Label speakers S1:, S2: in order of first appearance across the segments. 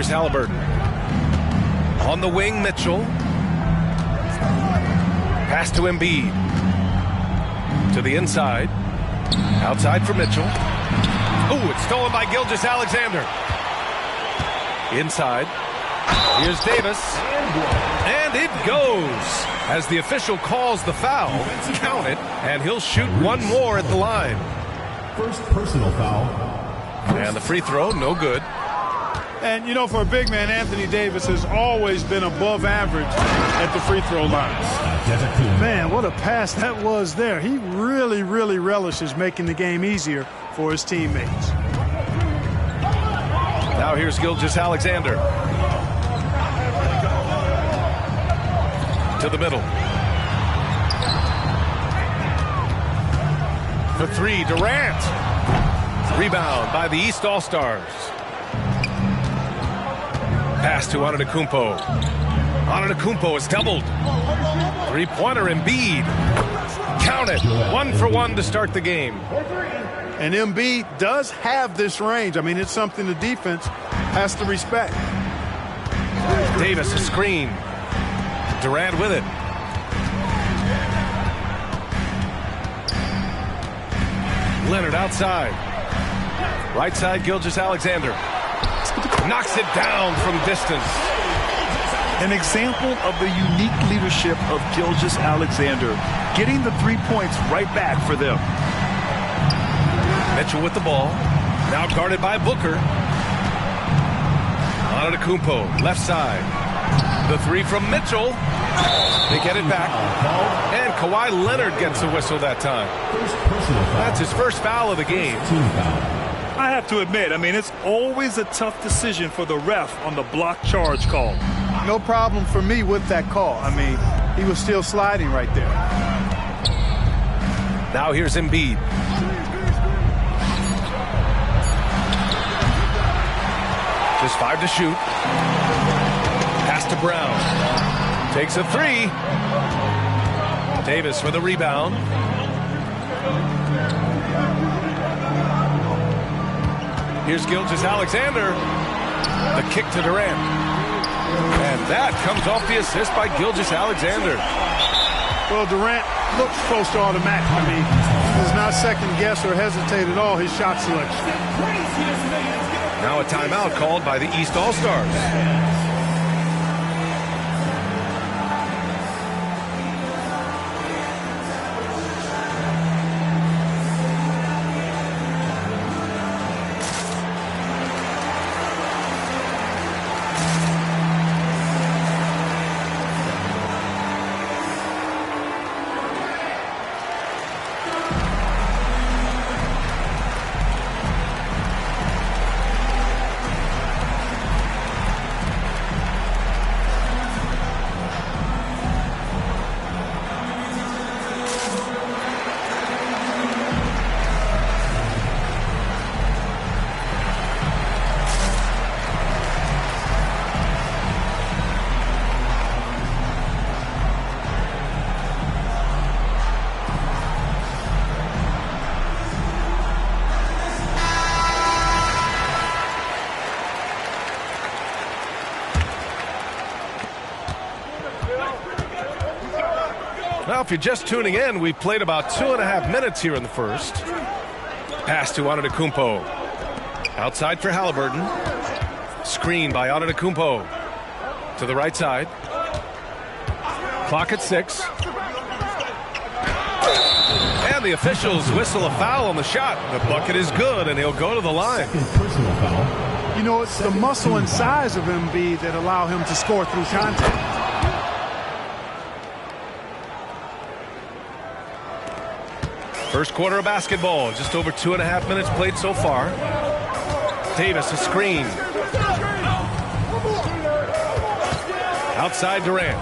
S1: Here's Halliburton. On the wing, Mitchell. Pass to Embiid. To the inside. Outside for Mitchell. Oh, it's stolen by Gilgeous-Alexander. Inside. Here's Davis. And it goes. As the official calls the foul, count it, and he'll shoot one more at the line.
S2: First personal foul.
S1: And the free throw, no good.
S3: And, you know, for a big man, Anthony Davis has always been above average at the free throw line. Man, what a pass that was there. He really, really relishes making the game easier for his teammates.
S1: Now here's Gilgeous-Alexander. To the middle. For three, Durant. Rebound by the East All-Stars. Pass to Antetokounmpo. Antetokounmpo is doubled. Three-pointer Embiid. Count it. 1 for 1 to start the game.
S3: And Embiid does have this range. I mean, it's something the defense has to respect.
S1: Davis, a screen. Durant with it. Leonard outside. Right side, Gilgeous-Alexander. Knocks it down from distance.
S4: An example of the unique leadership of Gilgeous-Alexander, getting the 3 points right back for them.
S1: Mitchell with the ball. Now guarded by Booker. Antetokounmpo, left side. The three from Mitchell. They get it back. And Kawhi Leonard gets a whistle that time. That's his first foul of the game.
S4: I have to admit, I mean, it's always a tough decision for the ref on the block charge call.
S3: No problem for me with that call. I mean, he was still sliding right there.
S1: Now here's Embiid. Just 5 to shoot. Pass to Brown. Takes a three. Davis with a rebound. Here's Gilgeous-Alexander. The kick to Durant. And that comes off the assist by Gilgeous-Alexander.
S3: Well, Durant looks close to automatic. I mean, does not second guess or hesitate at all his shot selection.
S1: Now a timeout called by the East All-Stars. Well, if you're just tuning in, we've played about 2.5 minutes here in the first. Pass to Antetokounmpo. Outside for Halliburton. Screen by Antetokounmpo. To the right side. Clock at 6. And the officials whistle a foul on the shot. The bucket is good, and he'll go to the line.
S2: Personal foul.
S3: You know, it's the muscle and size of Embiid that allow him to score through contact.
S1: First quarter of basketball, just over 2.5 minutes played so far. Davis, a screen. Outside Durant.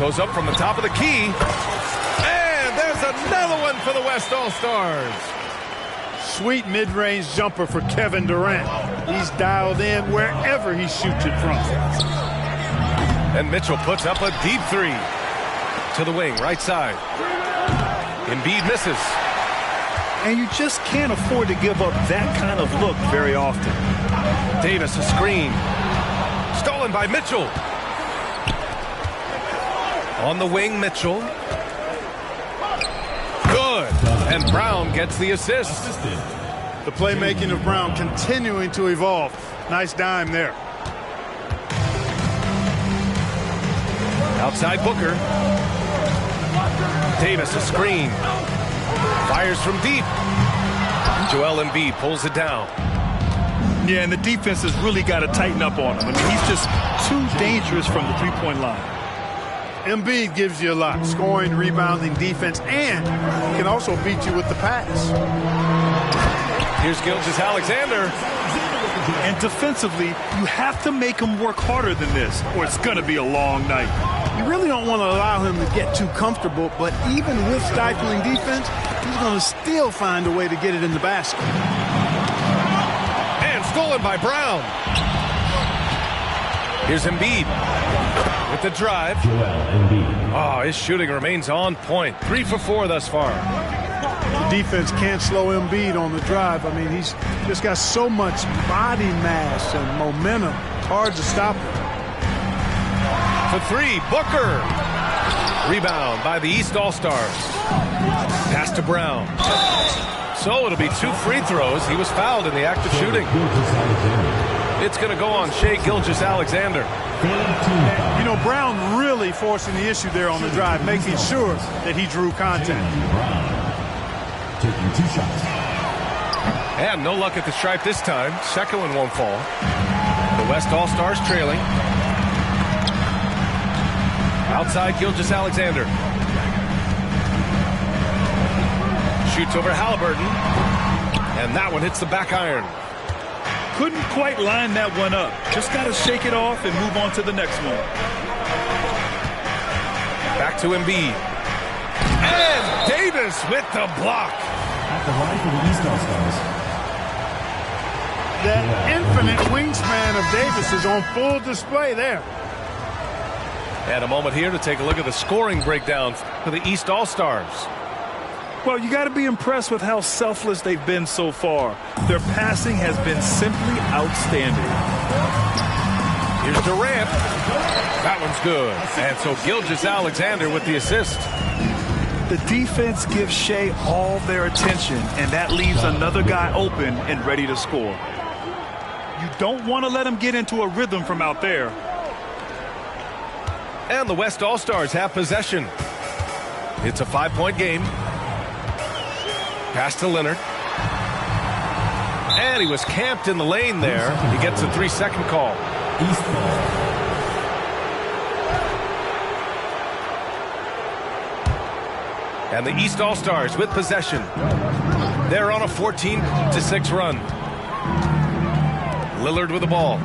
S1: Goes up from the top of the key. And there's another one for the West All-Stars.
S3: Sweet mid-range jumper for Kevin Durant. He's dialed in wherever he shoots it from.
S1: And Mitchell puts up a deep three. To the wing, right side. Embiid misses.
S4: And you just can't afford to give up that kind of look very often.
S1: Davis, a screen. Stolen by Mitchell. On the wing, Mitchell. Good. And Brown gets the assist.
S3: The playmaking of Brown continuing to evolve. Nice dime there.
S1: Outside Booker. Davis, a screen. Fires from deep. Joel Embiid pulls it down.
S4: Yeah, and the defense has really got to tighten up on him. I mean, he's just too dangerous from the three-point line.
S3: Embiid gives you a lot. Scoring, rebounding, defense, and can also beat you with the pass.
S1: Here's Gilgeous-Alexander.
S4: And defensively, you have to make him work harder than this, or it's going to be a long night.
S3: You really don't want to allow him to get too comfortable, but even with stifling defense, he's going to still find a way to get it in the basket.
S1: And stolen by Brown. Here's Embiid with the drive. Oh, his shooting remains on point. 3 for 4 thus far.
S3: The defense can't slow Embiid on the drive. I mean, he's just got so much body mass and momentum. Hard to stop him.
S1: For 3, Booker. Rebound by the East All-Stars. Pass to Brown. So it'll be 2 free throws. He was fouled in the act of shooting. It's going to go on Shai Gilgeous-Alexander.
S3: You know, Brown really forcing the issue there on the drive, making sure that he drew contact.
S2: Taking 2 shots.
S1: And no luck at the stripe this time. Second one won't fall. The West All-Stars trailing. Outside Gilgeous-Alexander. Shoots over Halliburton. And that one hits the back iron.
S4: Couldn't quite line that one up. Just got to shake it off and move on to the next one.
S1: Back to Embiid. And Davis with the block.
S2: At the line for the East All-Stars.
S3: That infinite wingspan of Davis is on full display there.
S1: And a moment here to take a look at the scoring breakdown for the East All-Stars.
S4: Well, you got to be impressed with how selfless they've been so far. Their passing has been simply outstanding.
S1: Here's Durant. That one's good. And so Gilgeous-Alexander with the assist.
S4: The defense gives Shai all their attention, and that leaves another guy open and ready to score. You don't want to let him get into a rhythm from out there.
S1: And the West All-Stars have possession. It's a 5-point game. Pass to Leonard. And he was camped in the lane there. He gets a 3-second call.
S2: East ball.
S1: And the East All-Stars with possession. They're on a 14-6 run. Lillard with the ball.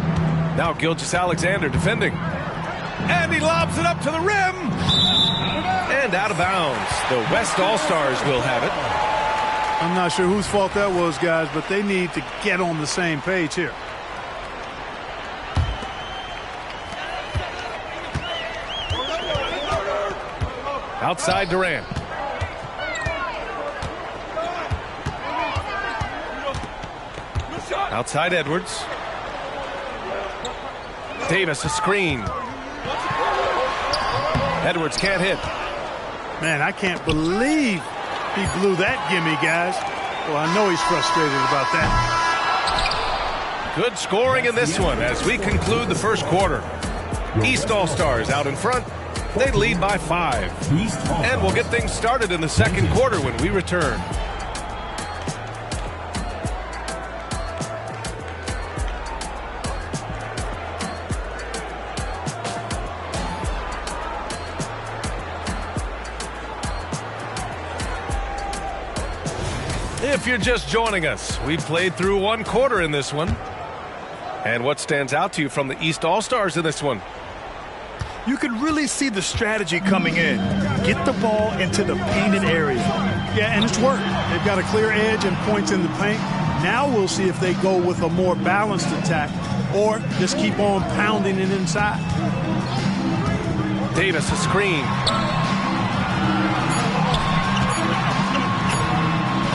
S1: Now Gilgeous-Alexander defending. And he lobs it up to the rim. And out of bounds. The West All-Stars will have it.
S3: I'm not sure whose fault that was, guys, but they need to get on the same page here.
S1: Outside Durant. Outside Edwards. Davis, a screen. Edwards can't hit.
S3: Man, I can't believe he blew that gimme, guys. Well, I know he's frustrated about that.
S1: Good scoring in this one as we conclude the first quarter. East All-Stars out in front. They lead by 5. And we'll get things started in the second quarter when we return. If you're just joining us, we played through 1 quarter in this one. And what stands out to you from the East All-Stars in this one?
S4: You can really see the strategy coming in. Get the ball into the painted area.
S3: Yeah, and it's worked. They've got a clear edge and points in the paint. Now we'll see if they go with a more balanced attack or just keep on pounding it inside.
S1: Davis, a screen.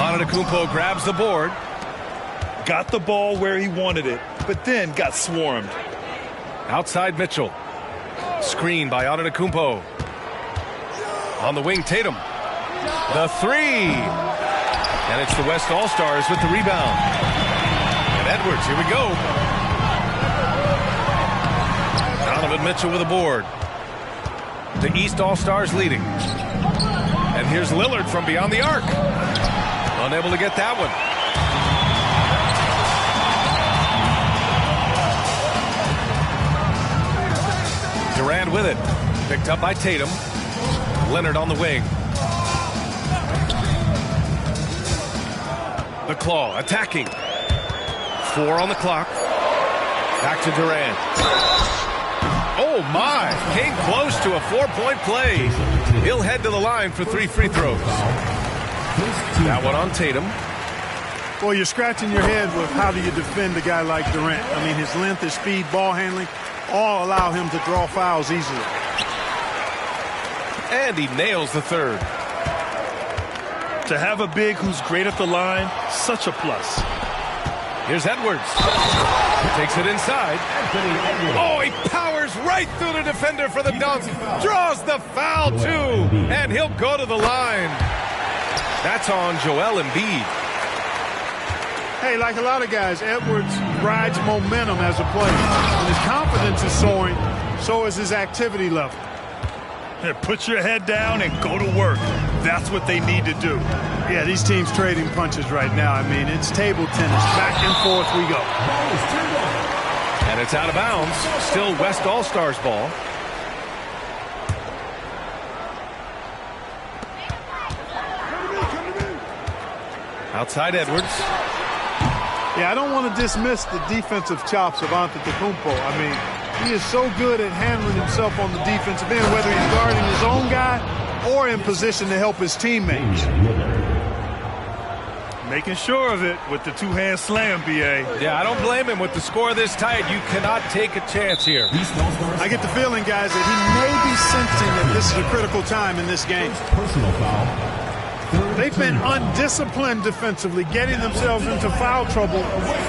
S1: On Antetokounmpo grabs the board.
S4: Got the ball where he wanted it, but then got swarmed.
S1: Outside Mitchell. Screen by Antetokounmpo. On the wing, Tatum. The three. And it's the West All-Stars with the rebound. And Edwards, here we go. Donovan Mitchell with a board. The East All-Stars leading. And here's Lillard from beyond the arc. Unable to get that one. Durant with it. Picked up by Tatum. Leonard on the wing. The claw attacking. 4 on the clock. Back to Durant. Oh my! Came close to a 4-point play. He'll head to the line for 3 free throws. That one on Tatum.
S3: Well, you're scratching your head with how do you defend a guy like Durant. I mean, his length, his speed, ball handling, all allow him to draw fouls easily.
S1: And he nails the third.
S4: To have a big who's great at the line, such a plus.
S1: Here's Edwards. Takes it inside. Oh, he powers right through the defender for the dunk. Draws the foul, too. And he'll go to the line. That's on Joel Embiid.
S3: Hey, like a lot of guys, Edwards rides momentum as a player. When his confidence is soaring, so is his activity level.
S4: Here, put your head down and go to work. That's what they need to do.
S3: Yeah, these teams trading punches right now. I mean, it's table tennis. Back and forth we go.
S1: And it's out of bounds. Still West All-Stars ball. Outside Edwards.
S3: Yeah, I don't want to dismiss the defensive chops of Antetokounmpo. I mean, he is so good at handling himself on the defensive end, whether he's guarding his own guy or in position to help his teammates.
S4: Making sure of it with the two-hand slam, B.A.
S1: Yeah, I don't blame him. With the score this tight, you cannot take a chance here.
S3: I get the feeling, guys, that he may be sensing that this is a critical time in this game.
S2: Personal foul.
S3: They've been undisciplined defensively, getting themselves into foul trouble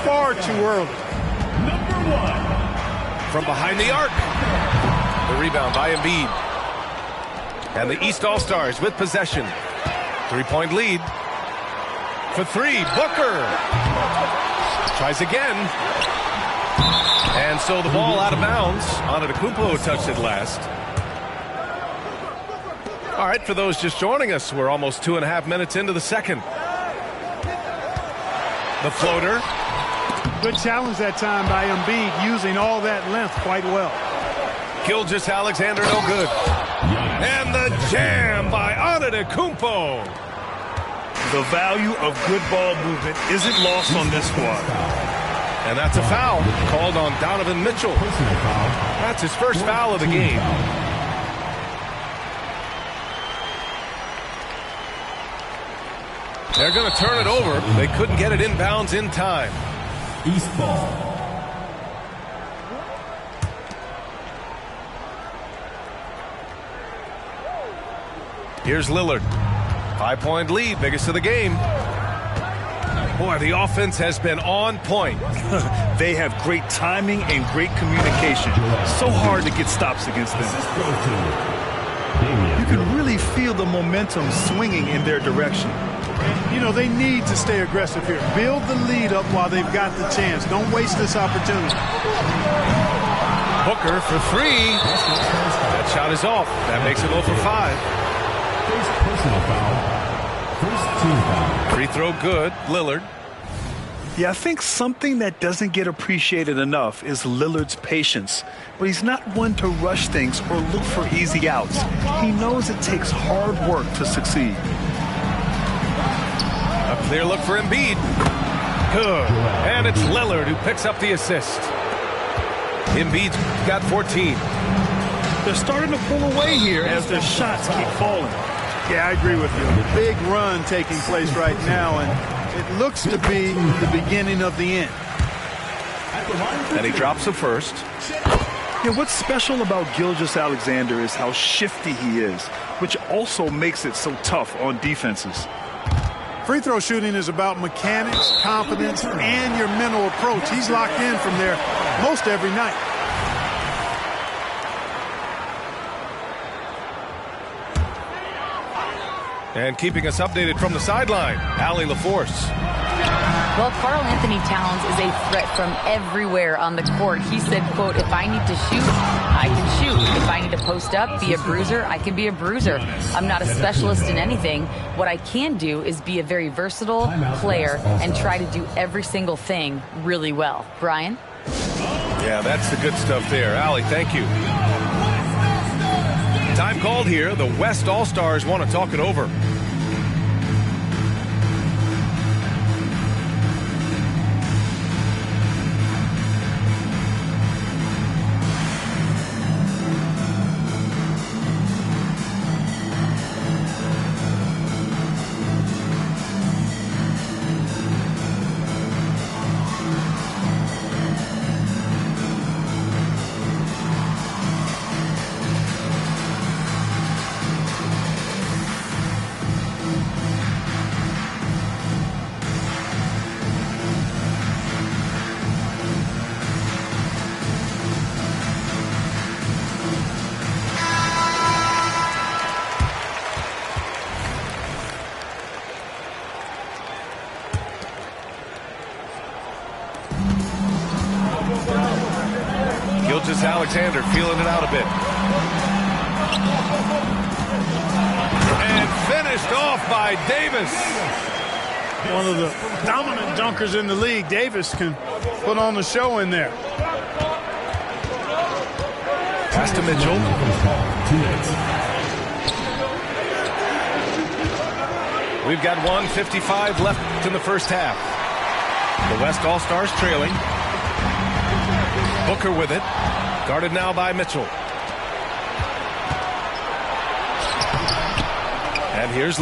S3: far too early.
S1: From behind the arc. The rebound by Embiid. And the East All-Stars with possession. 3-point lead. For 3, Booker. Tries again. And so the ball out of bounds. Antetokounmpo touched it last. All right, for those just joining us, we're almost 2.5 minutes into the second. The floater.
S3: Good challenge that time by Embiid, using all that length quite well.
S1: Gilgeous-Alexander, no good. And the jam by Antetokounmpo.
S4: The value of good ball movement isn't lost on this squad.
S1: And that's a foul called on Donovan Mitchell. That's his first foul of the game. They're going to turn it over. They couldn't get it inbounds in time.
S2: East ball.
S1: Here's Lillard. 5-point lead, biggest of the game. Boy, the offense has been on point.
S4: They have great timing and great communication. So hard to get stops against them. You can really feel the momentum swinging in their direction.
S3: You know, they need to stay aggressive here. Build the lead up while they've got the chance. Don't waste this opportunity.
S1: Booker for 3. That shot is off. That makes it 0 for 5.
S2: First personal foul. First team foul.
S1: Free throw good. Lillard.
S4: Yeah, I think something that doesn't get appreciated enough is Lillard's patience. But he's not one to rush things or look for easy outs. He knows it takes hard work to succeed.
S1: A clear look for Embiid. Good. And it's Lillard who picks up the assist. Embiid's got 14.
S4: They're starting to pull away here as their shots keep falling.
S3: Yeah, I agree with you. Big run taking place right now, and it looks to be the beginning of the end.
S1: And he drops the first.
S4: Yeah, what's special about Gilgeous-Alexander is how shifty he is, which also makes it so tough on defenses.
S3: Free throw shooting is about mechanics, confidence, and your mental approach. He's locked in from there most every night.
S1: And keeping us updated from the sideline, Allie LaForce.
S5: Well, Karl Anthony Towns is a threat from everywhere on the court. He said, quote, if I need to shoot, I can shoot. If I need to post up, be a bruiser, I can be a bruiser. I'm not a specialist in anything. What I can do is be a very versatile player and try to do every single thing really well. Brian?
S1: Yeah, that's the good stuff there. Allie, thank you. Time called here. The West All-Stars want to talk it over. Alexander feeling it out a bit. And finished off by Davis.
S3: One of the dominant dunkers in the league. Davis can put on the show in there.
S1: Pass to Mitchell. We've got 1:55 left in the first half. The West All-Stars trailing. Booker with it. Guarded now by Mitchell. And here's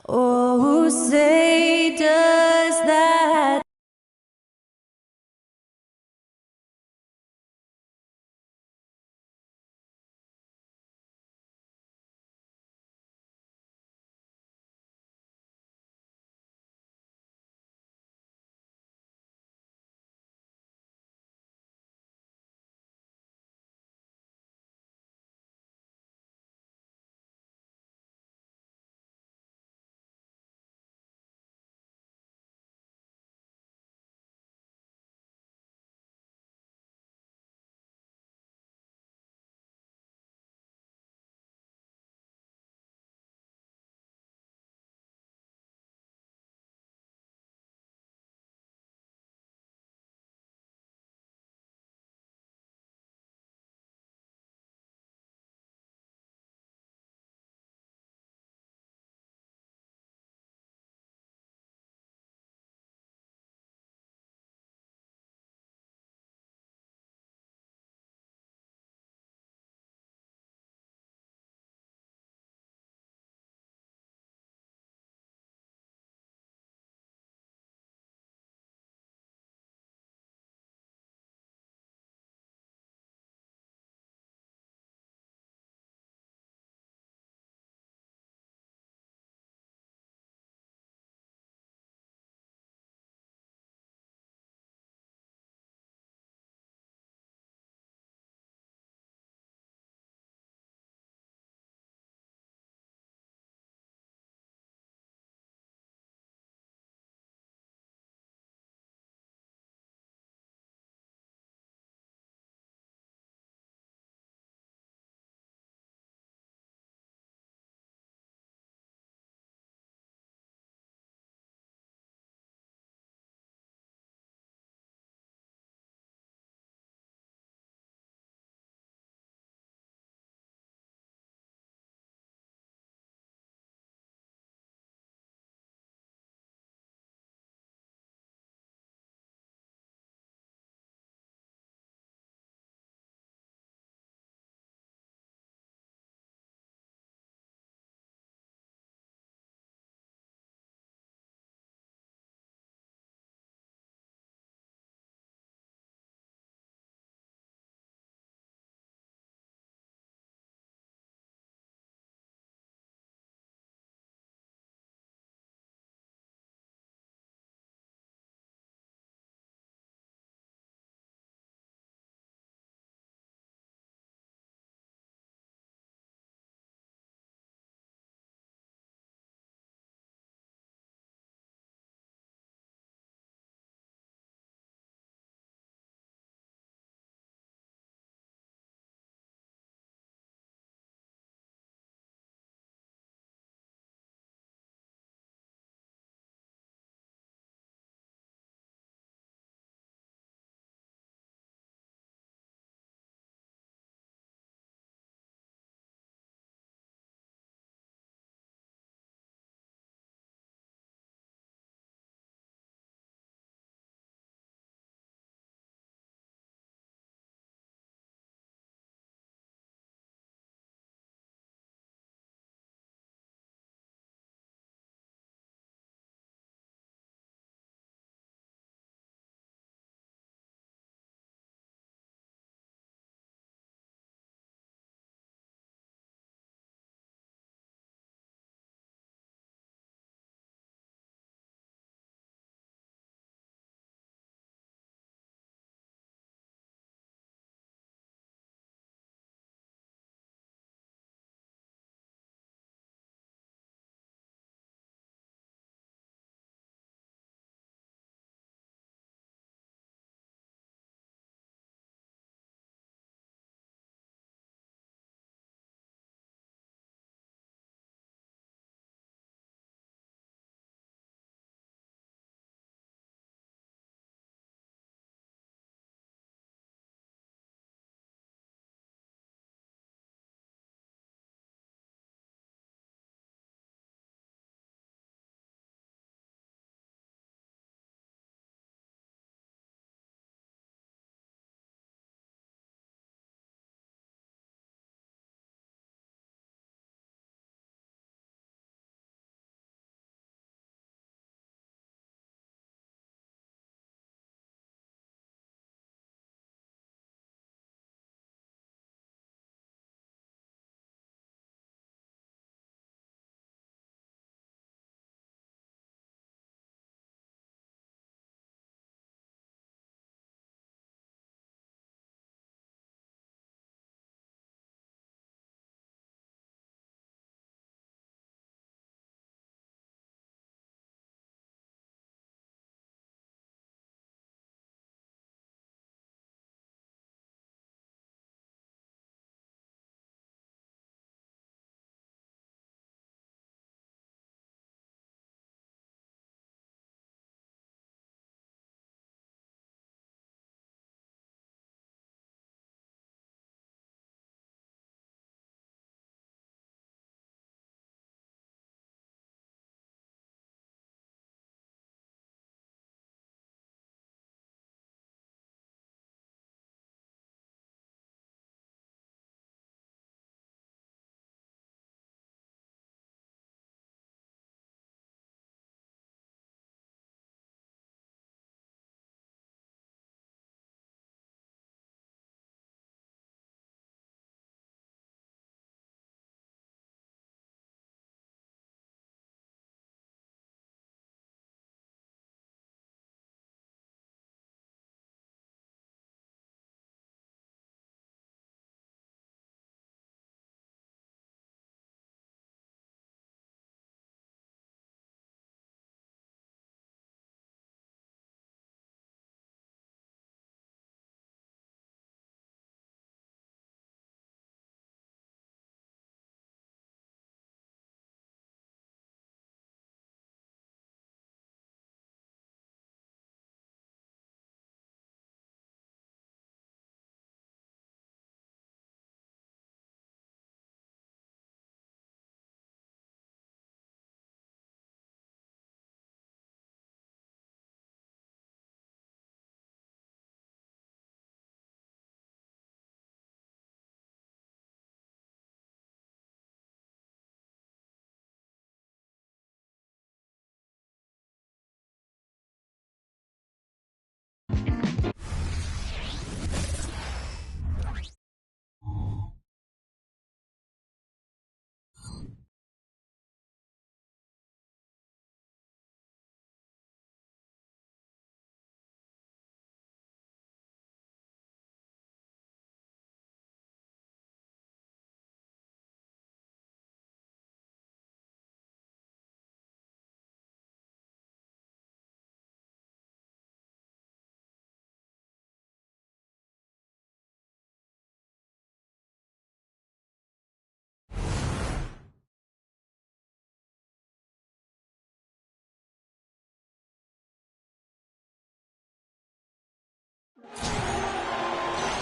S6: Oh, say does that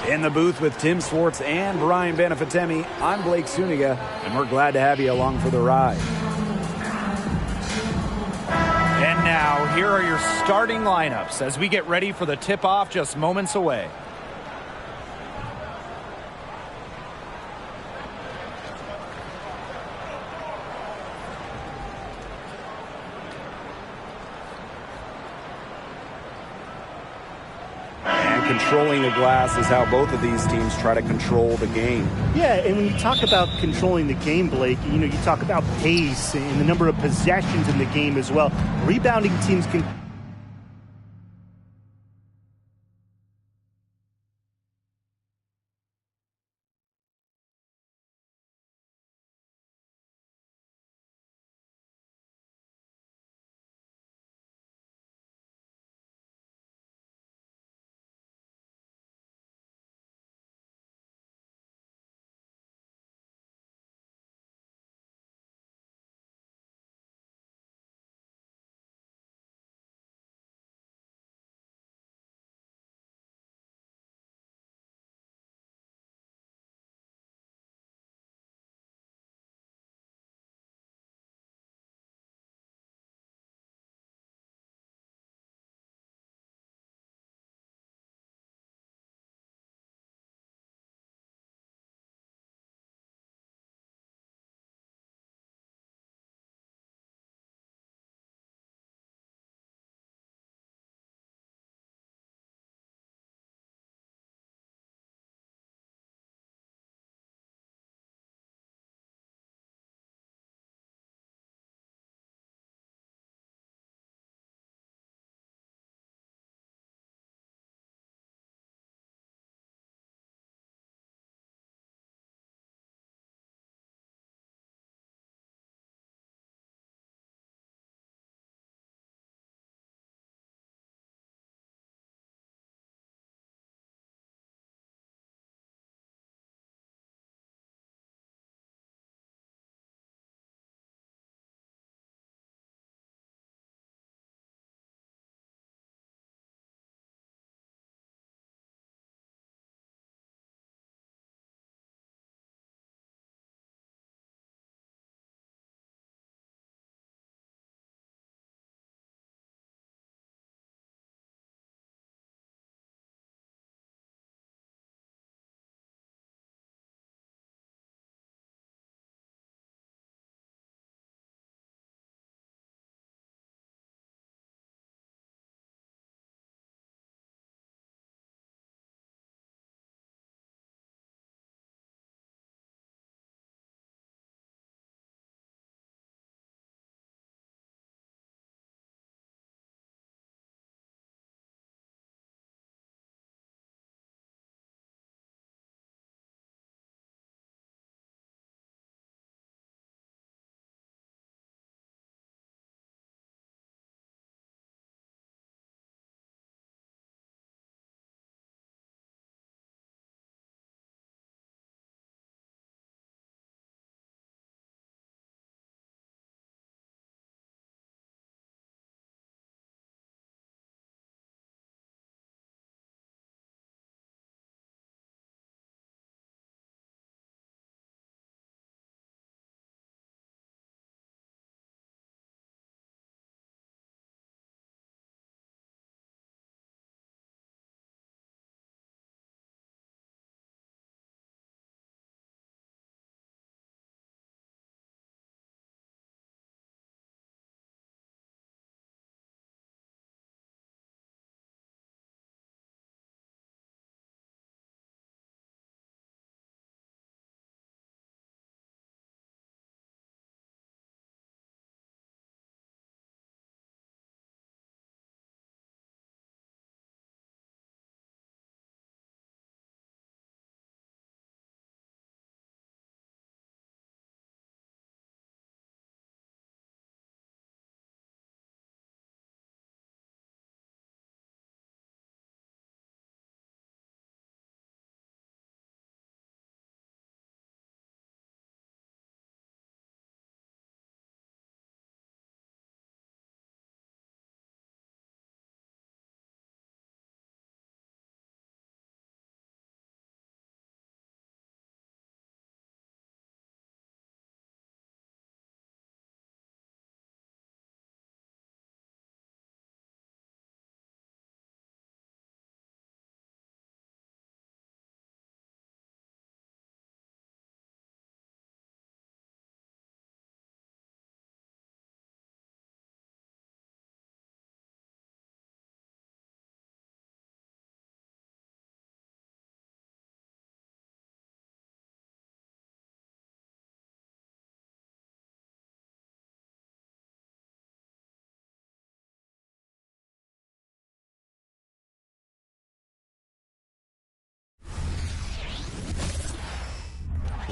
S7: In the booth with Tim Swartz and Brian Benefitemi, I'm Blake Suniga, and we're glad to have you along for the ride.
S8: And now, here are your starting lineups as we get ready for the tip-off just moments away.
S7: Controlling the glass is how both of these teams try to control the game.
S9: Yeah, and when you talk about controlling the game, Blake, you talk about pace and the number of possessions in the game as well. Rebounding teams can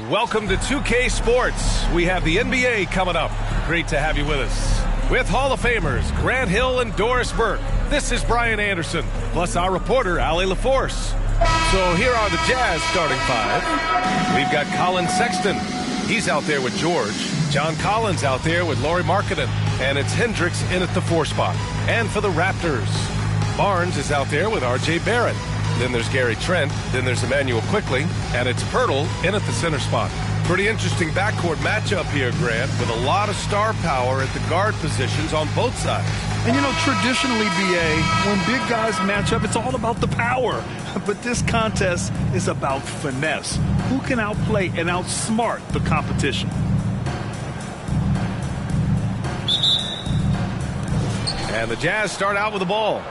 S1: Welcome to 2K Sports. We have the NBA coming up. Great to have you with us. With Hall of Famers Grant Hill and Doris Burke. This is Brian Anderson, plus our reporter, Allie LaForce. So here are the Jazz starting five. We've got Colin Sexton. He's out there with George. John Collins out there with Lauri Markkanen. And it's Hendricks in at the 4 spot. And for the Raptors, Barnes is out there with R.J. Barrett. Then there's Gary Trent. Then there's Emmanuel Quickley. And it's Pirtle in at the center spot. Pretty interesting backcourt matchup here, Grant, with a lot of star power at the guard positions on both sides.
S4: And, you know, traditionally, B.A., when big guys match up, it's all about the power. But this contest is about finesse. Who can outplay and outsmart the competition?
S1: And the Jazz start out with the ball.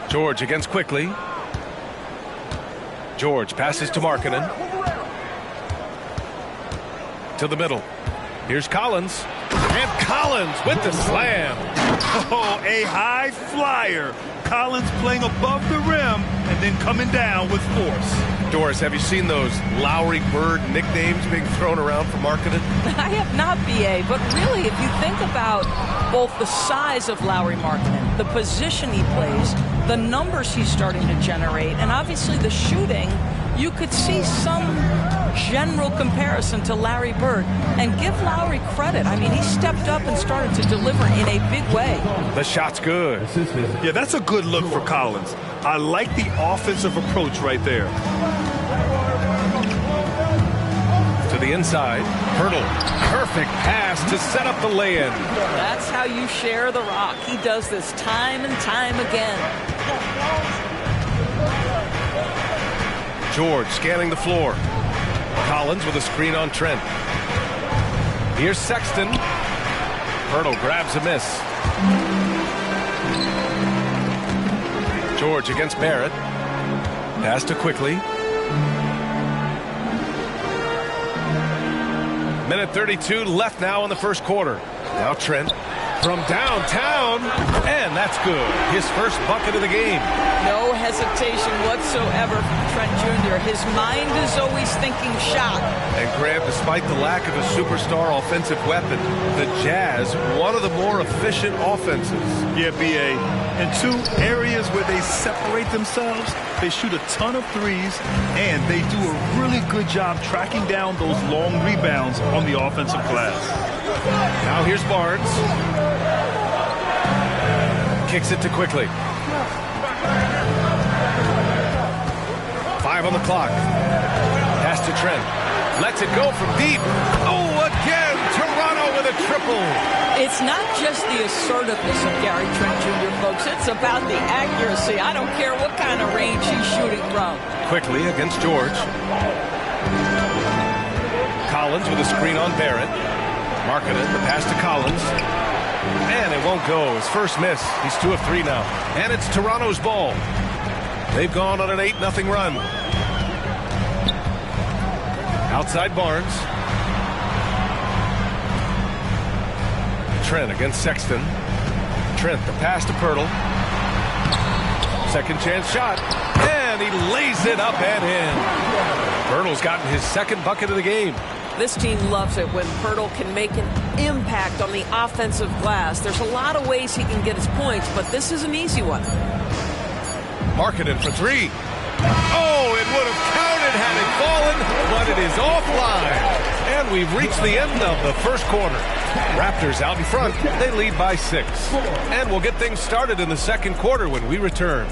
S1: George against Quickley. George passes to Markkanen. To the middle. Here's Collins. And Collins with the slam.
S4: Oh, a high flyer. Collins playing above the rim and then coming down with force.
S1: Doris, have you seen those Lowry Bird nicknames being thrown around for Markkanen?
S10: I have not, B.A., but really, if you think about both the size of Lowry Markkanen, the position he plays, the numbers he's starting to generate, and obviously the shooting, you could see some general comparison to Larry Bird. And give Lowry credit. I mean, he stepped up and started to deliver in a big way.
S1: The shot's good.
S4: Yeah, that's a good look for Collins. I like the offensive approach right there.
S1: To the inside. Pirtle. Perfect pass to set up the lay-in.
S10: That's how you share the rock. He does this time and time again.
S1: George scanning the floor. Collins with a screen on Trent. Here's Sexton. Pirtle grabs a miss. George against Barrett. Pass to Quickley. Minute 32 left now in the first quarter. Now Trent from downtown, and that's good. His first bucket of the game.
S10: No hesitation whatsoever from Trent Jr. His mind is always thinking shot.
S1: And Grant, despite the lack of a superstar offensive weapon, the Jazz, one of the more efficient offenses.
S4: Yeah, B.A. In two areas where they separate themselves, they shoot a ton of threes, and they do a really good job tracking down those long rebounds on the offensive glass.
S1: Now here's Barnes. Kicks it to Quickley. 5 on the clock. Pass to Trent. Lets it go from deep. Oh, again! Toronto with a triple.
S10: It's not just the assertiveness of Gary Trent Jr., folks. It's about the accuracy. I don't care what kind of range he's shooting from.
S1: Quickley against George. Collins with a screen on Barrett. Markkanen, the pass to Collins. And it won't go. His first miss. He's 2 of 3 now. And it's Toronto's ball. They've gone on an 8-0 run. Outside Barnes. Trent against Sexton. Trent, the pass to Pirtle. Second chance shot. And he lays it up and in. Pirtle's gotten his second bucket of the game.
S10: This team loves it when Pirtle can make an impact on the offensive glass. There's a lot of ways he can get his points, but this is an easy one.
S1: Markkanen for 3. Oh, it would have counted had it fallen, but it is offline. And we've reached the end of the first quarter. Raptors out in front. They lead by 6. And we'll get things started in the second quarter when we return.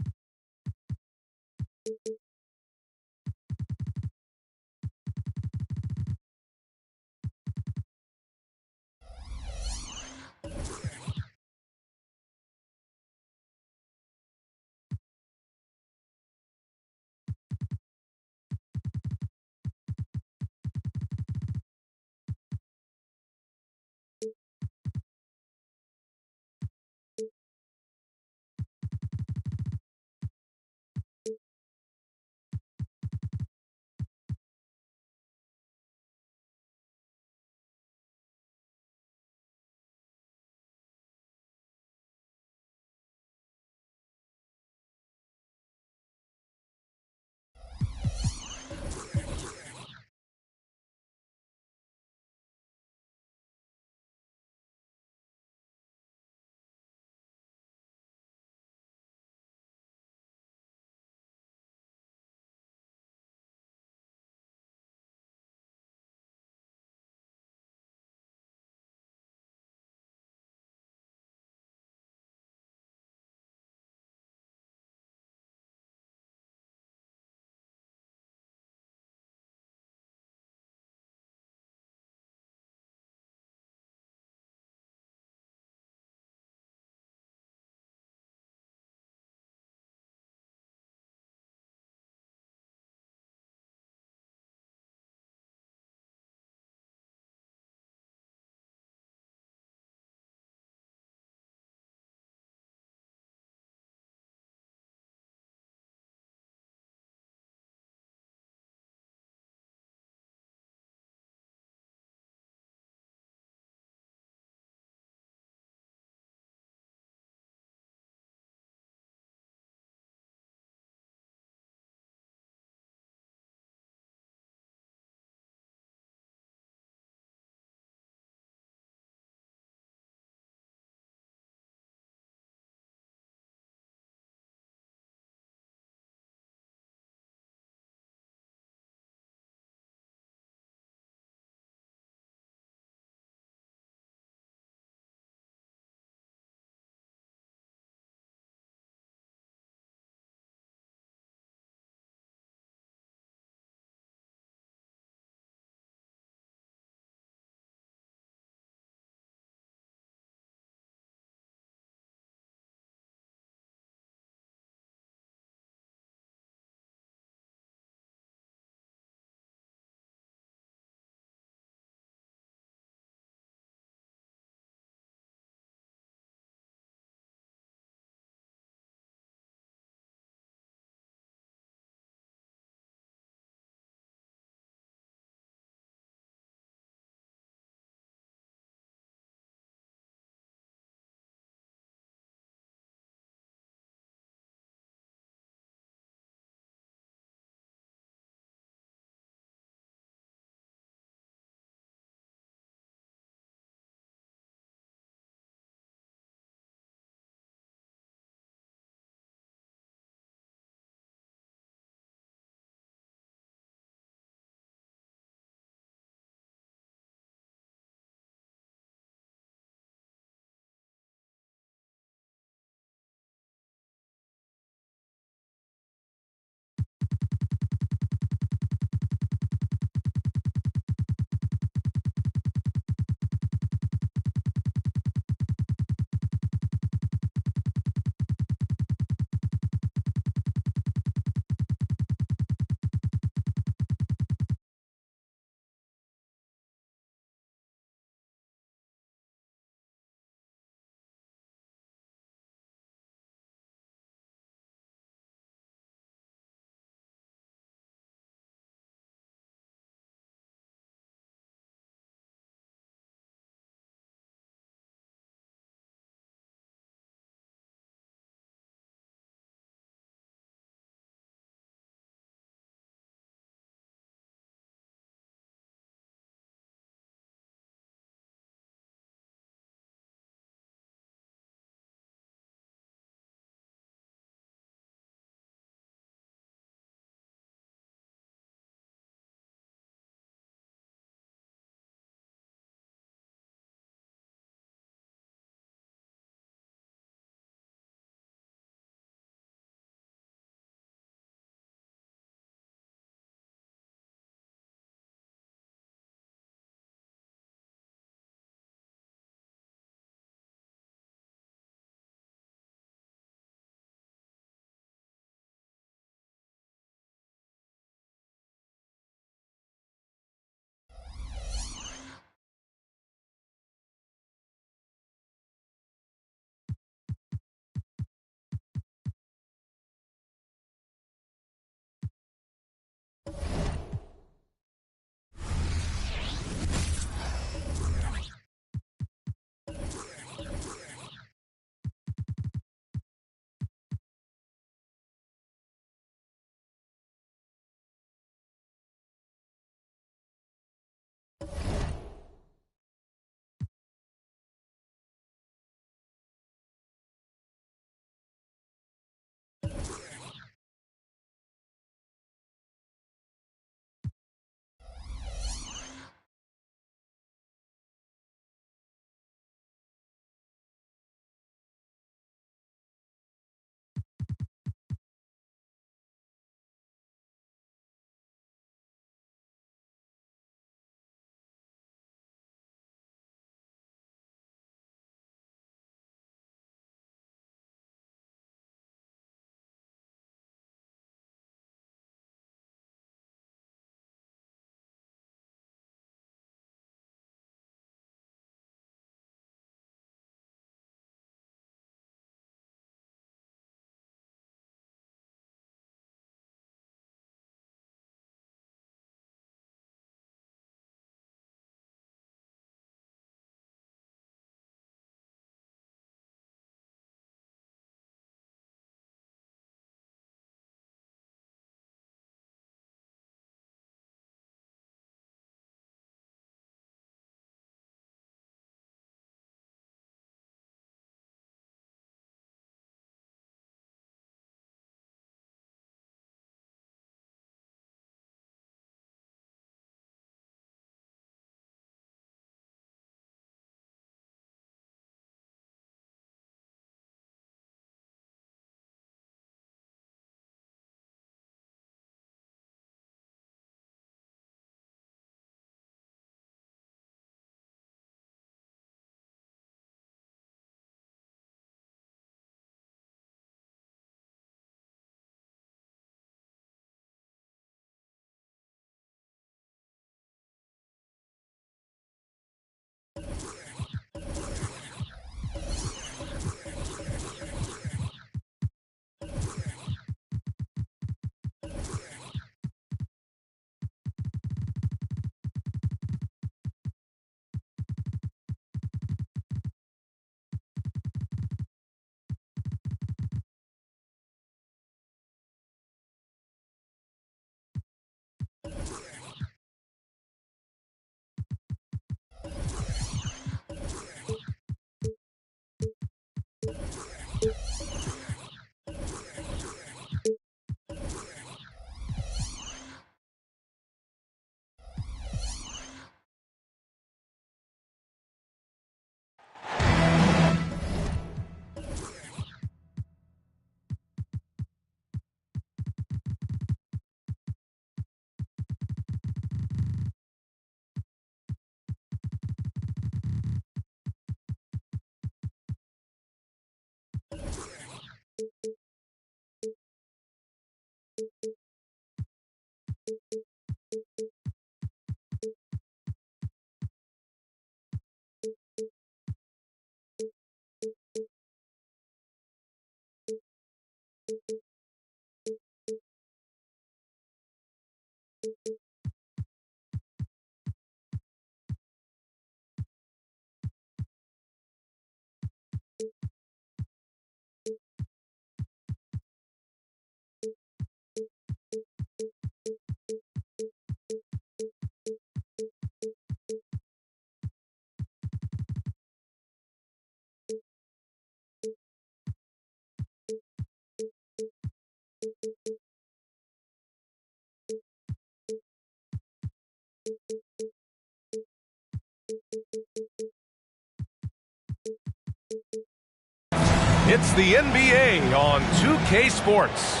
S1: It's the NBA on 2K Sports.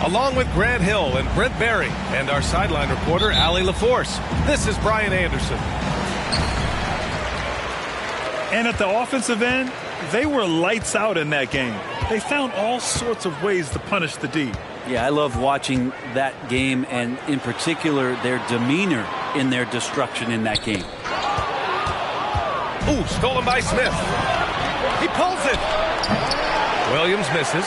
S1: Along with Grant Hill and Brent Berry and our sideline reporter, Allie LaForce, this is Brian Anderson.
S4: And at the offensive end, they were lights out in that game. They found all sorts of ways to punish the D.
S11: Yeah, I love watching that game, and in particular, their demeanor in their destruction in that game.
S1: Ooh, stolen by Smith. He pulls it. Williams misses.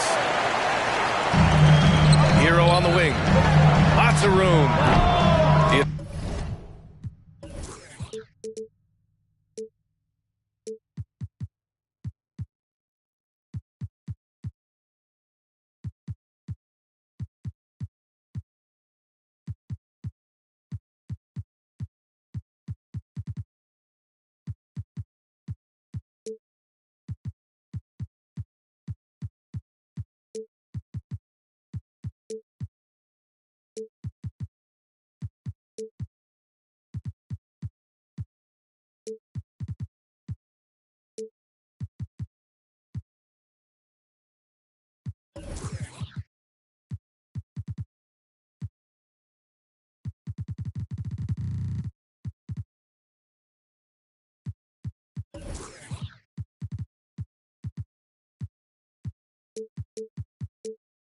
S1: Hero on the wing. Lots of room.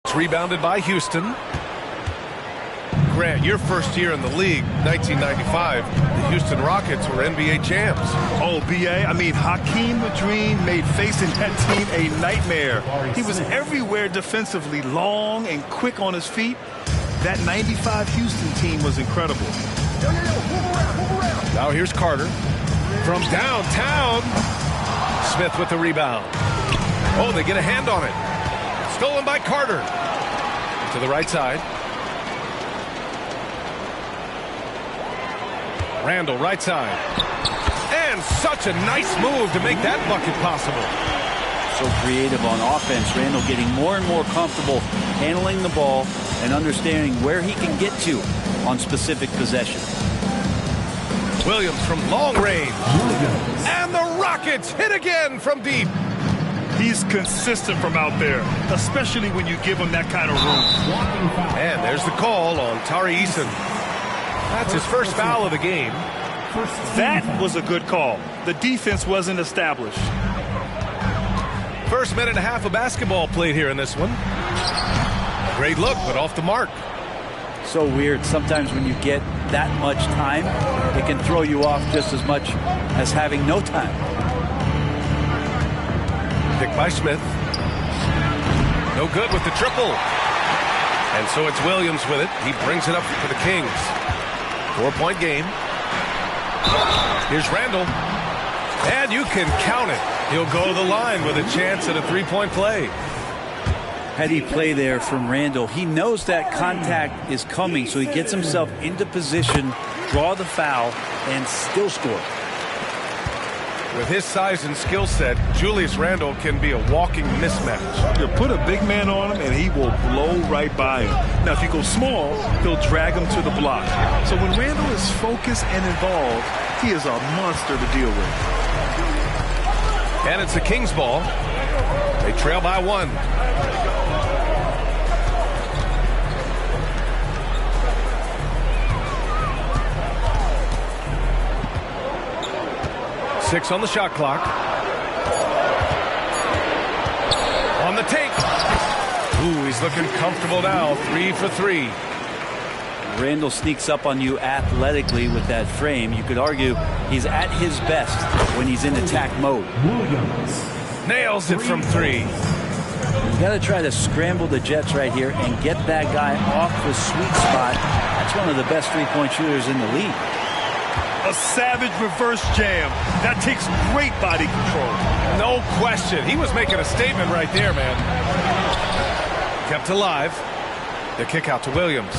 S1: It's rebounded by Houston. Grant, your first year in the league, 1995, the Houston Rockets were NBA champs.
S4: Oh, B.A., I mean, Hakeem the Dream made facing that team a nightmare. He was everywhere defensively, long and quick on his feet. That 95 Houston team was incredible.
S1: Now here's Carter from downtown. Smith with the rebound. Oh, they get a hand on it. Stolen by Carter. To the right side. Randall, right side. And such a nice move to make that bucket possible.
S11: So creative on offense. Randall getting more and more comfortable handling the ball and understanding where he can get to on specific possessions.
S1: Williams from long range. And the Rockets hit again from deep.
S4: He's consistent from out there, especially when you give him that kind of room.
S1: And there's the call on Tari Eason. That's his first foul of the game.
S4: That was a good call. The defense wasn't established.
S1: First minute and a half of basketball played here in this one. Great look, but off the mark.
S11: So weird. Sometimes when you get that much time, it can throw you off just as much as having no time.
S1: Pick by Smith. No good with the triple. And so it's Williams with it. He brings it up for the Kings. 4-point game. Here's Randall. And you can count it. He'll go to the line with a chance at a three-point play.
S11: Heady play there from Randall. He knows that contact is coming, so he gets himself into position, draw the foul, and still score.
S1: With his size and skill set, Julius Randle can be a walking mismatch.
S4: You put a big man on him, and he will blow right by him. Now, if you go small, he'll drag him to the block. So when Randle is focused and involved, he is a monster to deal with.
S1: And it's the Kings ball. They trail by one. Six on the shot clock. On the take. Ooh, he's looking comfortable now. 3 for 3.
S11: Randall sneaks up on you athletically with that frame. You could argue he's at his best when he's in attack mode.
S1: Nails it from 3.
S11: You got to try to scramble the Jets right here and get that guy off the sweet spot. That's one of the best three-point shooters in the league.
S4: A savage reverse jam. That takes great body control.
S1: No question. He was making a statement right there, man. Kept alive. The kick out to Williams.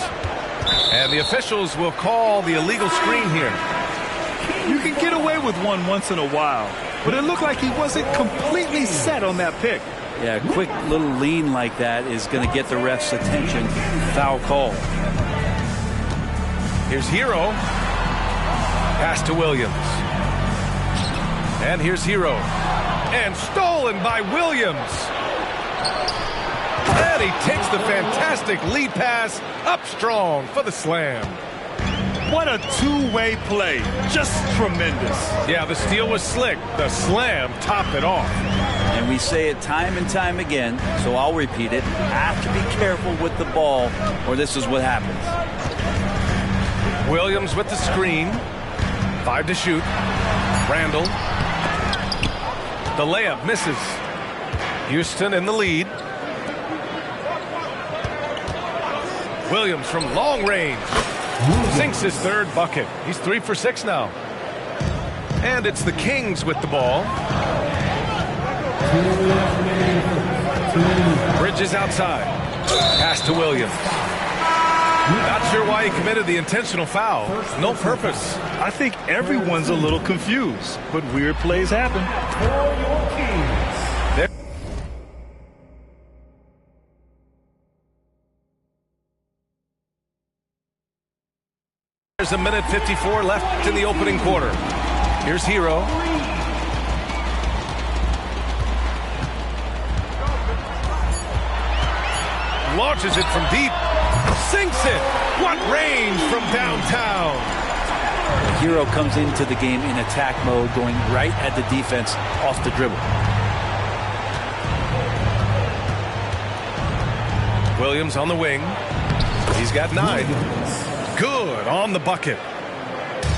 S1: And the officials will call the illegal screen here.
S4: You can get away with one once in a while, but it looked like he wasn't completely set on that pick.
S11: Yeah, a quick little lean like that is going to get the ref's attention. Foul call.
S1: Here's Hero. Pass to Williams. And here's Hero. And stolen by Williams. And he takes the fantastic lead pass up strong for the slam.
S4: What a two-way play. Just tremendous.
S1: Yeah, the steal was slick. The slam topped it off.
S11: And we say it time and time again, so I'll repeat it. Have to be careful with the ball, or this is what happens.
S1: Williams with the screen. 5 to shoot. Randall. The layup misses. Houston in the lead. Williams from long range. Sinks his third bucket. He's 3 for 6 now. And it's the Kings with the ball. Bridges outside. Pass to Williams. Not sure why he committed the intentional foul. No purpose.
S4: I think everyone's a little confused, but weird plays happen.
S1: There's a minute 54 left in the opening quarter. Here's Hero. Launches it from deep. Sinks it. What range from downtown.
S11: Hero comes into the game in attack mode, going right at the defense off the dribble.
S1: Williams on the wing. He's got 9. Good on the bucket.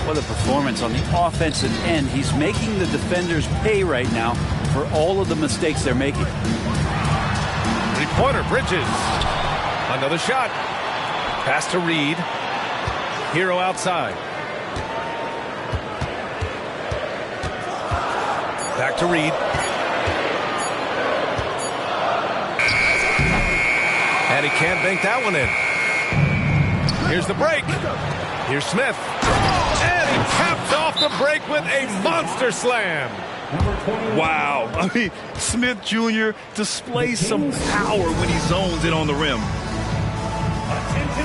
S11: What a performance on the offensive end. He's making the defenders pay right now for all of the mistakes they're making.
S1: Three-pointer, Bridges. Another shot. Pass to Reed. Hero outside. Back to Reed. And he can't bank that one in. Here's the break. Here's Smith. And he caps off the break with a monster slam.
S4: Wow. I mean, Smith Jr. displays some power when he zones in on the rim.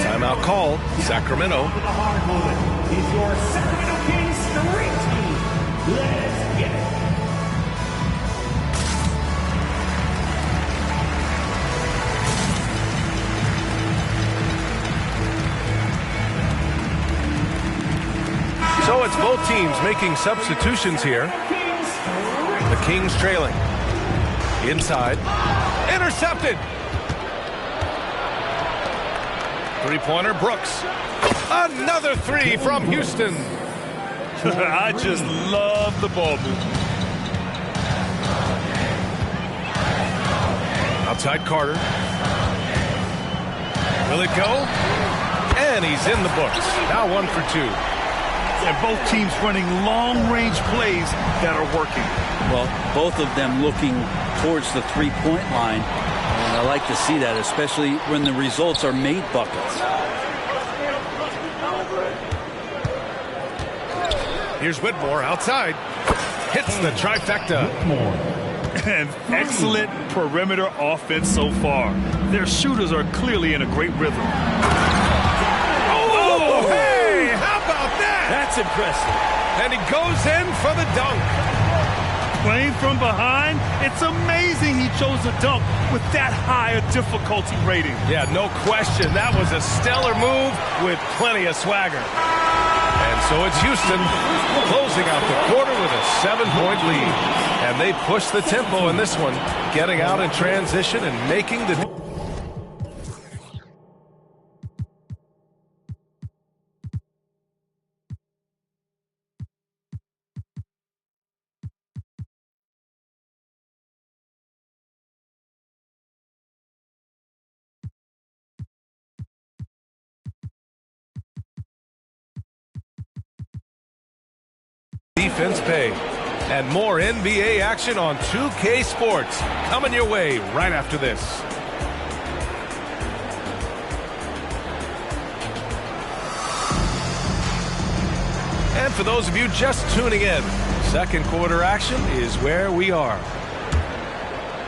S1: Timeout call. Sacramento.
S2: Is your Sacramento Kings Street Team. Let's get it.
S1: So it's both teams making substitutions here. The Kings trailing. Inside. Intercepted. Three-pointer, Brooks. Another 3 from Houston.
S4: I just love the ball movement.
S1: Outside Carter. Will it go? And he's in the books. Now 1 for 2.
S4: And both teams running long-range plays that are working.
S11: Well, both of them looking towards the three-point line. And I like to see that, especially when the results are made buckets.
S1: Here's Whitmore outside. Hits the trifecta.
S4: And excellent perimeter offense so far. Their shooters are clearly in a great rhythm.
S1: Oh, hey, how about that?
S11: That's impressive.
S1: And he goes in for the dunk.
S4: Playing from behind, it's amazing he chose a dunk with that high a difficulty rating.
S1: Yeah, no question. That was a stellar move with plenty of swagger. And so it's Houston closing out the quarter with a 7-point lead. And they push the tempo in this one, getting out in transition and making the defense pay. And more NBA action on 2K Sports coming your way right after this. And for those of you just tuning in, second quarter action is where we are.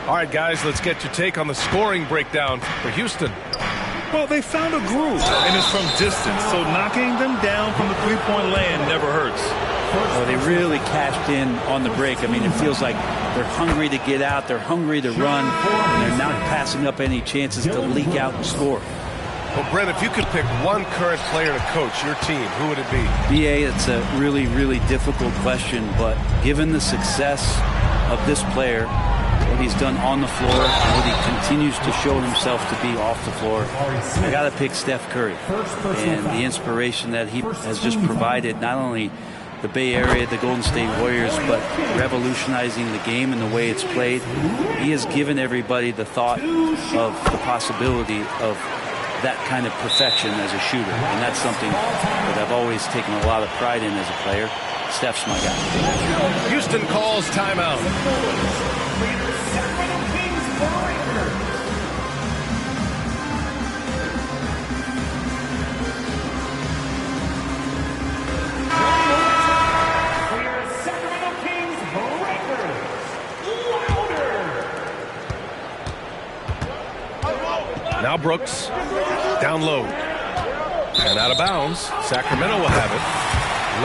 S1: All right, guys, let's get your take on the scoring breakdown for Houston.
S4: Well, they found a groove, and it's from distance, so knocking them down from the three-point land never hurts.
S11: Oh, they really cashed in on the break. I mean, it feels like they're hungry to get out, they're hungry to run, and they're not passing up any chances to leak out and score.
S1: Well, Brent, if you could pick one current player to coach your team, who would it be?
S11: BA, it's a really, really difficult question, but given the success of this player, what he's done on the floor, and what he continues to show himself to be off the floor, I got to pick Steph Curry. And the inspiration that he has just provided, not only the Bay Area, the Golden State Warriors, but revolutionizing the game and the way it's played. He has given everybody the thought of the possibility of that kind of perfection as a shooter. And that's something that I've always taken a lot of pride in as a player. Steph's my guy.
S1: Houston calls timeout. Now Brooks, down low, and out of bounds. Sacramento will have it.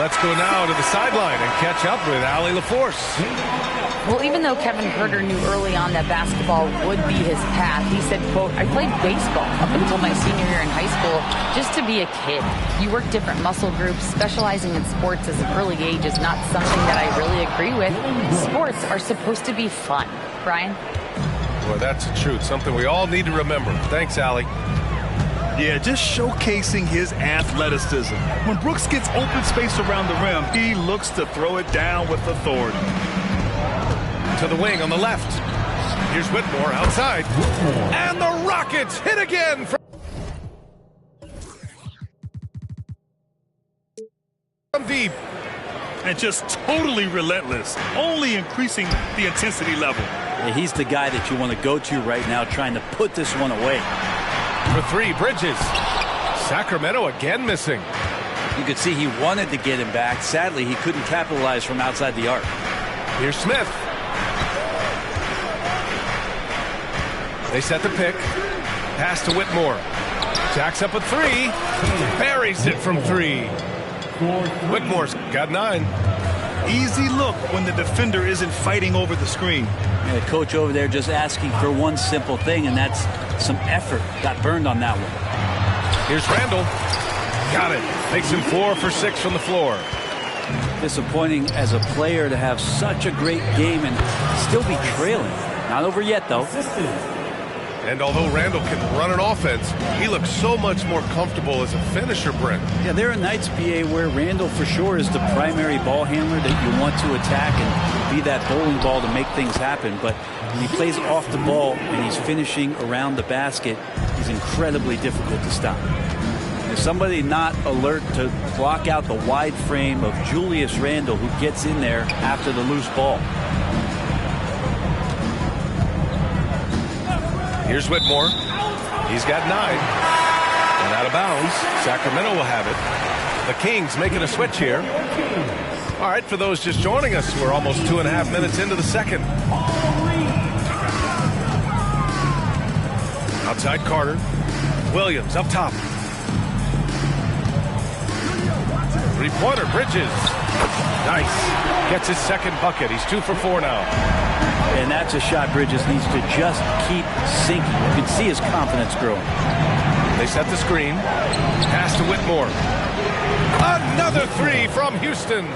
S1: Let's go now to the sideline and catch up with Allie LaForce.
S5: Well, even though Kevin Herter knew early on that basketball would be his path, he said, quote, I played baseball up until my senior year in high school just to be a kid. You work different muscle groups. Specializing in sports as an early age is not something that I really agree with. Sports are supposed to be fun. Brian?
S1: Well, that's the truth. Something we all need to remember. Thanks, Allie.
S4: Yeah, just showcasing his athleticism. When Brooks gets open space around the rim, he looks to throw it down with authority.
S1: To the wing on the left. Here's Whitmore outside. And the Rockets hit again from deep.
S4: And just totally relentless, only increasing the intensity level.
S11: Yeah, he's the guy that you want to go to right now, trying to put this one away.
S1: For three, Bridges. Sacramento again missing.
S11: You could see he wanted to get him back. Sadly, he couldn't capitalize from outside the arc.
S1: Here's Smith. They set the pick. Pass to Whitmore. Jacks up a three. Buries it from three. Whitmore's got 9.
S4: Easy look when the defender isn't fighting over the screen.
S11: And the coach over there just asking for one simple thing, and that's some effort. Got burned on that one.
S1: Here's Randall. Got it. Makes him 4 for 6 from the floor.
S11: Disappointing as a player to have such a great game and still be trailing. Not over yet, though.
S1: And although Randall can run an offense, he looks so much more comfortable as a finisher, Brent.
S11: Yeah, there are nights, BA, where Randall for sure is the primary ball handler that you want to attack and be that bowling ball to make things happen. But when he plays off the ball and he's finishing around the basket, he's incredibly difficult to stop. There's somebody not alert to block out the wide frame of Julius Randle, who gets in there after the loose ball.
S1: Here's Whitmore. He's got 9. And out of bounds. Sacramento will have it. The Kings making a switch here. All right, for those just joining us, we're almost 2.5 minutes into the second. Outside Carter. Williams up top. Three-pointer, Bridges. Nice. Gets his second bucket. He's 2 for 4 now.
S11: And that's a shot Bridges needs to just keep sinking. You can see his confidence growing.
S1: They set the screen. Pass to Whitmore. Another 3 from Houston.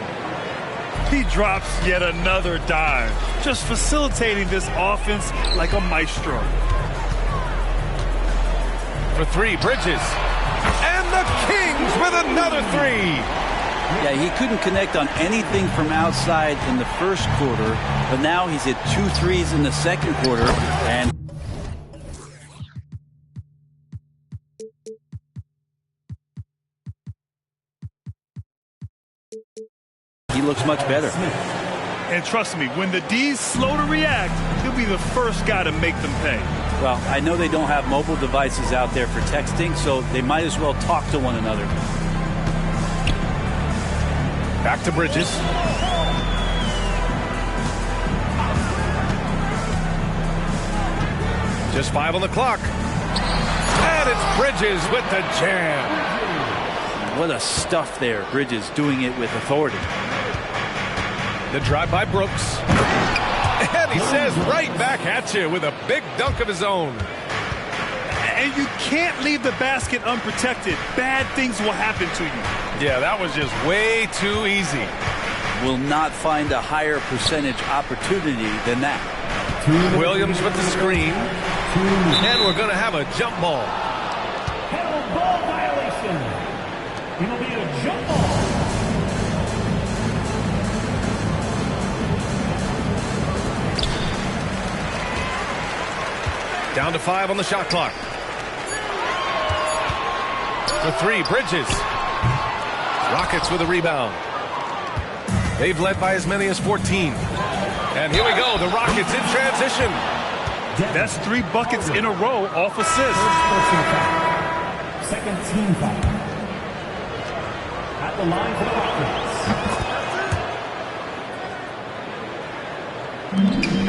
S4: He drops yet another dive, just facilitating this offense like a maestro.
S1: For 3, Bridges. And the Kings with another 3.
S11: Yeah, he couldn't connect on anything from outside in the first quarter, but now he's hit 2 threes in the second quarter, and he looks much better.
S4: And trust me, when the D's slow to react, he'll be the first guy to make them pay.
S11: Well, I know they don't have mobile devices out there for texting, so they might as well talk to one another.
S1: Back to Bridges. Just 5 on the clock. And it's Bridges with the jam.
S11: What a stuff there. Bridges doing it with authority.
S1: The drive by Brooks. And he says right back at you with a big dunk of his own.
S4: And you can't leave the basket unprotected. Bad things will happen to you.
S1: Yeah, that was just way too easy.
S11: Will not find a higher percentage opportunity than that.
S1: Williams with the screen. And we're going to have a jump ball.
S2: Held ball violation. It'll be a jump ball.
S1: Down to 5 on the shot clock. The 3, Bridges. Rockets with a rebound. They've led by as many as 14. And here we go, the Rockets in transition.
S4: That's 3 buckets in a row off assists.
S2: Second team foul. At the line for the Rockets.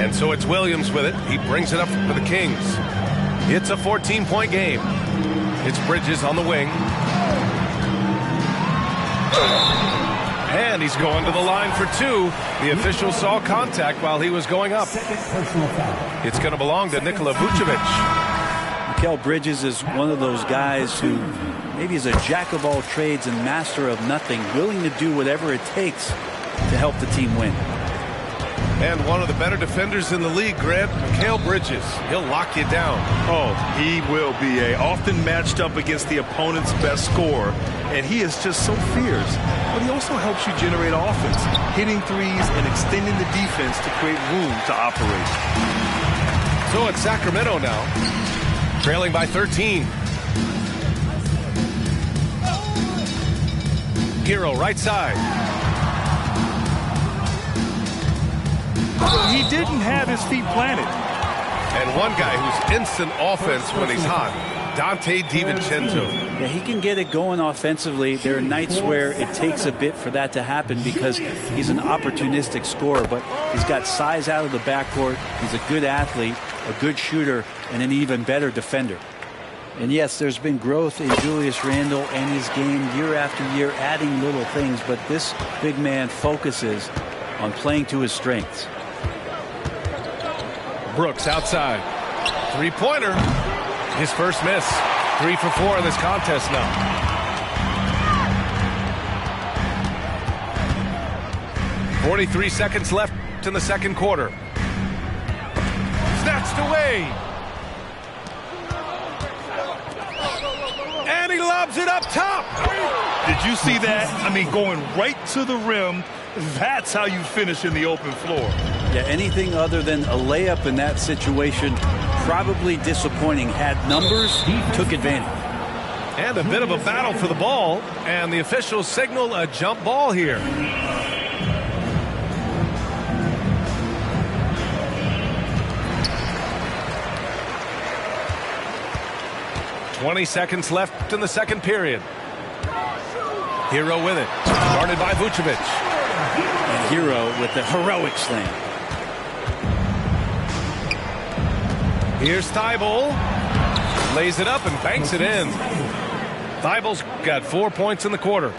S1: And so it's Williams with it. He brings it up for the Kings. It's a 14-point game. It's Bridges on the wing. And he's going to the line for 2. The official saw contact while he was going up. It's going to belong to Nikola Vucevic.
S11: Mikal Bridges is one of those guys who maybe is a jack of all trades and master of nothing, willing to do whatever it takes to help the team win.
S1: And one of the better defenders in the league, Grant, Mikal Bridges. He'll lock you down.
S4: Oh, he will be often matched up against the opponent's best scorer. And he is just so fierce. But he also helps you generate offense, hitting threes and extending the defense to create room to operate.
S1: So it's Sacramento now, trailing by 13. Hero right side.
S4: He didn't have his feet planted.
S1: And one guy who's instant offense when he's hot, Dante DiVincenzo.
S11: Yeah, he can get it going offensively. There are nights where it takes a bit for that to happen because he's an opportunistic scorer, but he's got size out of the backcourt. He's a good athlete, a good shooter, and an even better defender. And yes, there's been growth in Julius Randle and his game year after year, adding little things, but this big man focuses on playing to his strengths.
S1: Brooks outside. Three-pointer. His first miss. 3 for 4 in this contest now. .43 seconds left in the second quarter. Snatched away. And he lobs it up top.
S4: Did you see that? I mean, going right to the rim. That's how you finish in the open floor.
S11: Yeah, anything other than a layup in that situation, probably disappointing. Had numbers, took advantage.
S1: And a bit of a battle for the ball, and the officials signal a jump ball here. .20 seconds left in the second period. Hero with it, guarded by Vucevic.
S11: And Hero with the heroic slam.
S1: Here's Thibault. Lays it up and banks it in. Thibault's got 4 points in the quarter.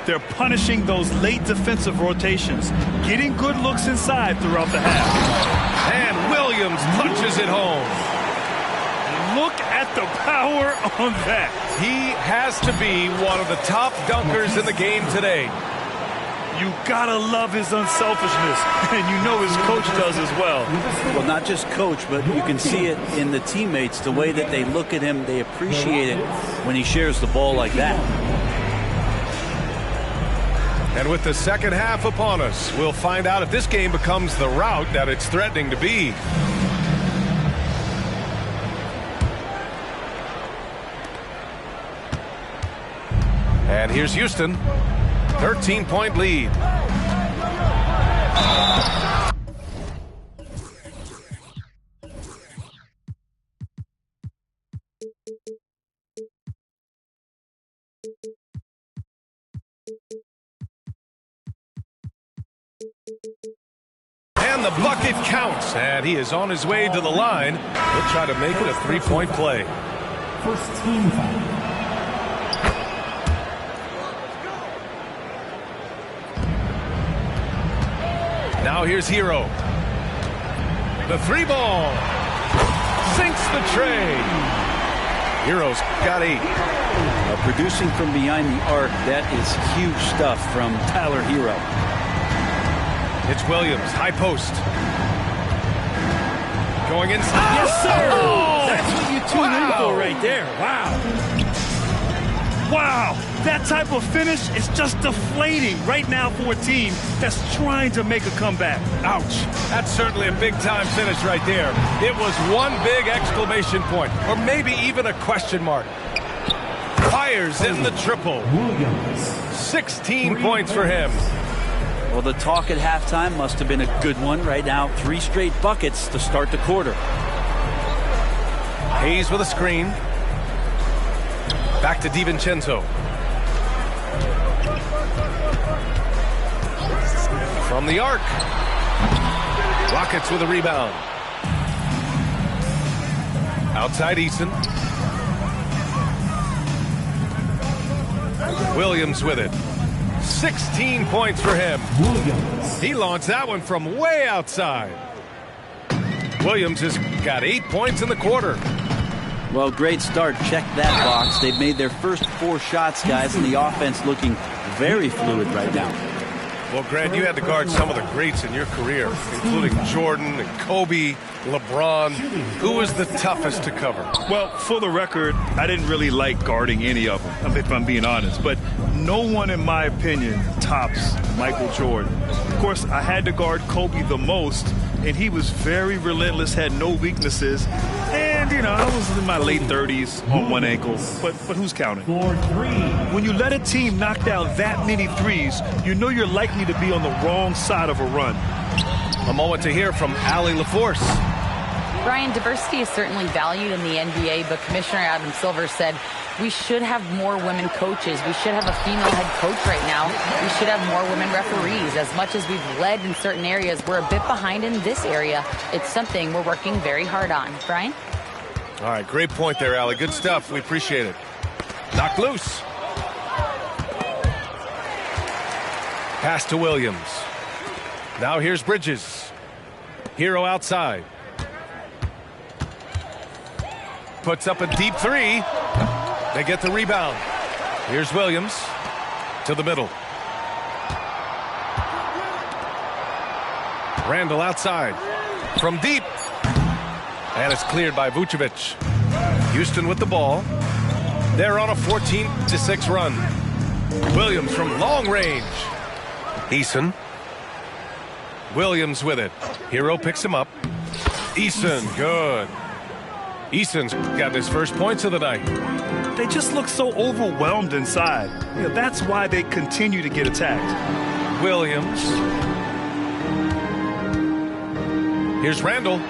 S4: They're punishing those late defensive rotations, getting good looks inside throughout the half.
S1: And Williams punches it home.
S4: Look at the power on that.
S1: He has to be one of the top dunkers in the game today.
S4: You gotta love his unselfishness, and you know his coach does as well.
S11: Well, not just coach, but you can see it in the teammates, the way that they look at him. They appreciate it when he shares the ball like that.
S1: And with the second half upon us, we'll find out if this game becomes the rout that it's threatening to be. And here's Houston. 13-point lead. And the bucket counts, and he is on his way to the line. He'll try to make it a three-point play.
S2: First team foul.
S1: Now here's Hero. The three ball. Sinks the tray. Hero's got 8.
S11: Producing from behind the arc, that is huge stuff from Tyler Hero.
S1: It's Williams, high post. Going inside.
S12: Yes, sir.
S1: Oh!
S12: That's what you tune in for right there. Wow.
S3: Wow, that type of finish is just deflating right now for a team that's trying to make a comeback.
S1: Ouch. That's certainly a big-time finish right there. It was one big exclamation point, or maybe even a question mark. Fires in the triple. 16 points for him.
S11: Well, the talk at halftime must have been a good one. Right now, 3 straight buckets to start the quarter.
S1: Hayes with a screen. Back to DiVincenzo. From the arc. Rockets with a rebound. Outside Eason. Williams with it. 16 points for him.
S2: Williams.
S1: He launched that one from way outside. Williams has got 8 points in the quarter.
S11: Well, great start. Check that box. They've made their first 4 shots, guys, and the offense looking very fluid right now.
S1: Well, Grant, you had to guard some of the greats in your career, including Jordan and Kobe, LeBron. Who was the toughest to cover?
S4: Well, for the record, I didn't really like guarding any of them, if I'm being honest. But no one, in my opinion, tops Michael Jordan. Of course, I had to guard Kobe the most, and he was very relentless, had no weaknesses. And, you know, I was in my late 30s on one ankle, but who's counting? When you let a team knock down that many threes, you know you're likely to be on the wrong side of a run.
S1: A moment to hear from Allie LaForce.
S5: Brian, diversity is certainly valued in the NBA, but Commissioner Adam Silver said we should have more women coaches. We should have a female head coach right now. We should have more women referees. As much as we've led in certain areas, we're a bit behind in this area. It's something we're working very hard on. Brian?
S1: All right, great point there, Allie. Good stuff. We appreciate it. Knocked loose. Pass to Williams. Now here's Bridges. Hero outside. Puts up a deep 3. They get the rebound. Here's Williams to the middle. Randall outside from deep. And it's cleared by Vucevic. Houston with the ball. They're on a 14-6 run. Williams from long range. Eason. Williams with it. Hero picks him up. Eason, good. Eason's got his first points of the night.
S4: They just look so overwhelmed inside. You know, that's why they continue to get attacked.
S1: Williams. Here's Randall.